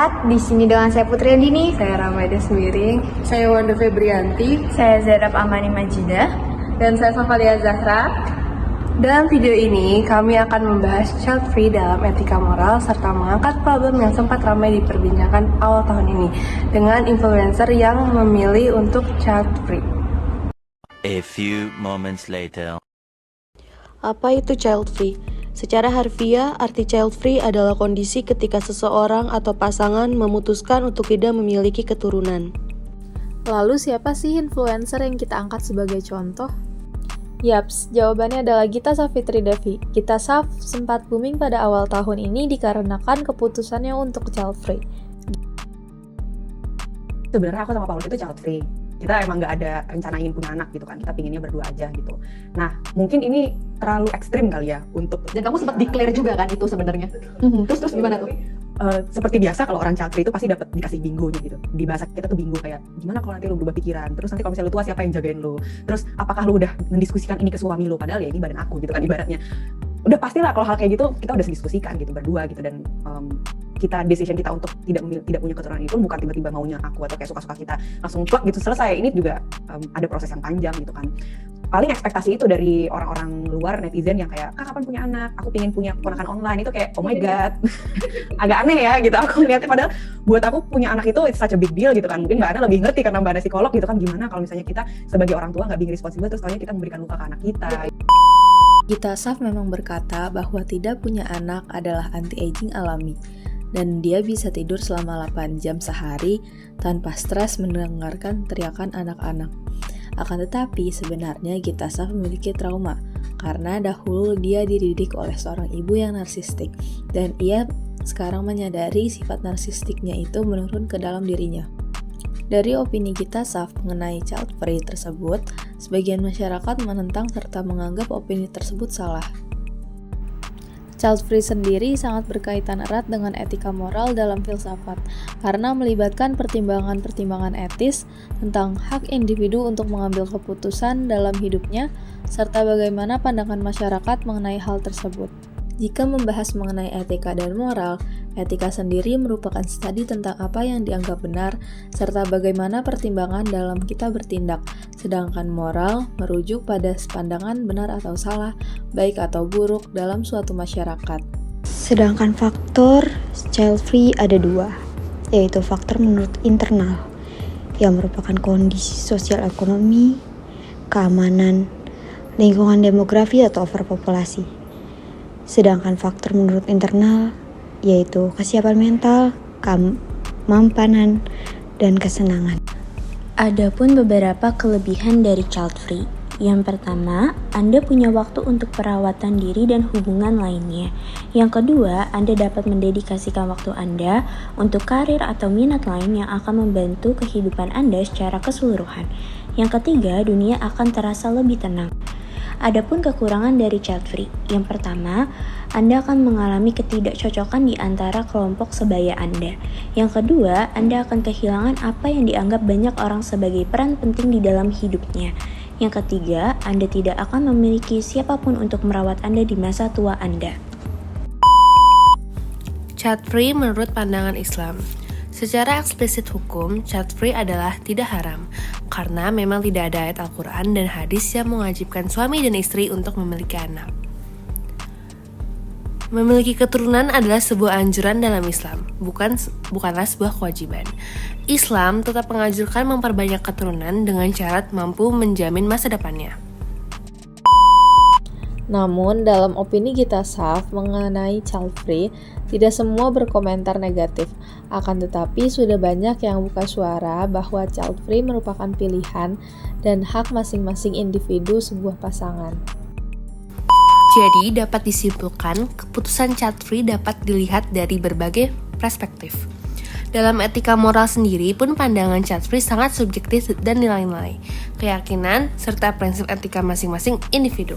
Sehat. Di sini dengan saya Putri Andini. Saya Ramaida Semiring. Saya Wanda Febrianti. Saya Zarab Amani Majidah. Dan saya Safalia Zahra. Dalam video ini, kami akan membahas child free dalam etika moral serta mengangkat problem yang sempat ramai diperbincangkan awal tahun ini dengan influencer yang memilih untuk child free. A few moments later. Apa itu child free? Secara harfiah, arti child free adalah kondisi ketika seseorang atau pasangan memutuskan untuk tidak memiliki keturunan. Lalu siapa sih influencer yang kita angkat sebagai contoh? Yaps, jawabannya adalah Gita Savitri Devi. Gita Sav sempat booming pada awal tahun ini dikarenakan keputusannya untuk child free. Sebenarnya aku sama Paulus itu child free. Kita emang nggak ada rencanain punya anak gitu kan, kita pinginnya berdua aja gitu. Nah, mungkin ini terlalu ekstrim kali ya untuk. Dan kamu sempat declare juga kan itu sebenarnya. Terus gimana tuh? Seperti biasa kalau orang child free itu pasti dapat dikasih bingonya gitu. Di bahasa kita tuh bingo kayak gimana kalau nanti lu berubah pikiran, terus nanti kalau misalnya lu tua siapa yang jagain lu, terus apakah lu udah mendiskusikan ini ke suami lu, padahal ya ini badan aku gitu kan ibaratnya. Udah pastilah kalau hal kayak gitu kita udah diskusikan gitu berdua gitu, dan decision kita untuk tidak punya keturunan itu bukan tiba-tiba maunya aku atau kayak suka-suka kita langsung cuak gitu selesai. Ini juga ada proses yang panjang gitu kan. Paling ekspektasi itu dari orang-orang luar, netizen yang kayak, Kak kapan punya anak? Aku pengen punya keponakan online. Itu kayak, oh my god, agak aneh ya gitu aku lihatnya. Padahal buat aku punya anak itu it's such a big deal gitu kan. Mungkin Mbak Ana lebih ngerti karena Mbak Ana psikolog gitu kan, gimana kalau misalnya kita sebagai orang tua nggak being responsible terus taunya kita memberikan luka ke anak kita. Gita Sav memang berkata bahwa tidak punya anak adalah anti-aging alami, dan dia bisa tidur selama 8 jam sehari tanpa stres mendengarkan teriakan anak-anak. Akan tetapi sebenarnya Gita Sav memiliki trauma karena dahulu dia dididik oleh seorang ibu yang narsistik, dan ia sekarang menyadari sifat narsistiknya itu menurun ke dalam dirinya. Dari opini Gita Sav mengenai child free tersebut, sebagian masyarakat menentang serta menganggap opini tersebut salah. Child free sendiri sangat berkaitan erat dengan etika moral dalam filsafat, karena melibatkan pertimbangan-pertimbangan etis tentang hak individu untuk mengambil keputusan dalam hidupnya, serta bagaimana pandangan masyarakat mengenai hal tersebut. Jika membahas mengenai etika dan moral, etika sendiri merupakan studi tentang apa yang dianggap benar, serta bagaimana pertimbangan dalam kita bertindak, sedangkan moral merujuk pada pandangan benar atau salah, baik atau buruk dalam suatu masyarakat. Sedangkan faktor child free ada 2, yaitu faktor menurut internal, yang merupakan kondisi sosial ekonomi, keamanan, lingkungan demografi atau overpopulasi. Sedangkan faktor menurut internal yaitu kesiapan mental, kemampanan, dan kesenangan. Adapun beberapa kelebihan dari child free. Yang pertama, Anda punya waktu untuk perawatan diri dan hubungan lainnya. Yang kedua, Anda dapat mendedikasikan waktu Anda untuk karir atau minat lain yang akan membantu kehidupan Anda secara keseluruhan. Yang ketiga, dunia akan terasa lebih tenang. Adapun kekurangan dari child free. Yang pertama, Anda akan mengalami ketidakcocokan di antara kelompok sebaya Anda. Yang kedua, Anda akan kehilangan apa yang dianggap banyak orang sebagai peran penting di dalam hidupnya. Yang ketiga, Anda tidak akan memiliki siapapun untuk merawat Anda di masa tua Anda. Child free menurut pandangan Islam. Secara eksplisit hukum, child free adalah tidak haram, karena memang tidak ada ayat Al-Quran dan hadis yang mewajibkan suami dan istri untuk memiliki anak. Memiliki keturunan adalah sebuah anjuran dalam Islam, bukanlah sebuah kewajiban. Islam tetap menganjurkan memperbanyak keturunan dengan syarat mampu menjamin masa depannya. Namun, dalam opini Gita Sav mengenai child free, tidak semua berkomentar negatif. Akan tetapi, sudah banyak yang buka suara bahwa child free merupakan pilihan dan hak masing-masing individu sebuah pasangan. Jadi, dapat disimpulkan, keputusan child free dapat dilihat dari berbagai perspektif. Dalam etika moral sendiri pun pandangan child free sangat subjektif dan nilai-nilai, keyakinan, serta prinsip etika masing-masing individu.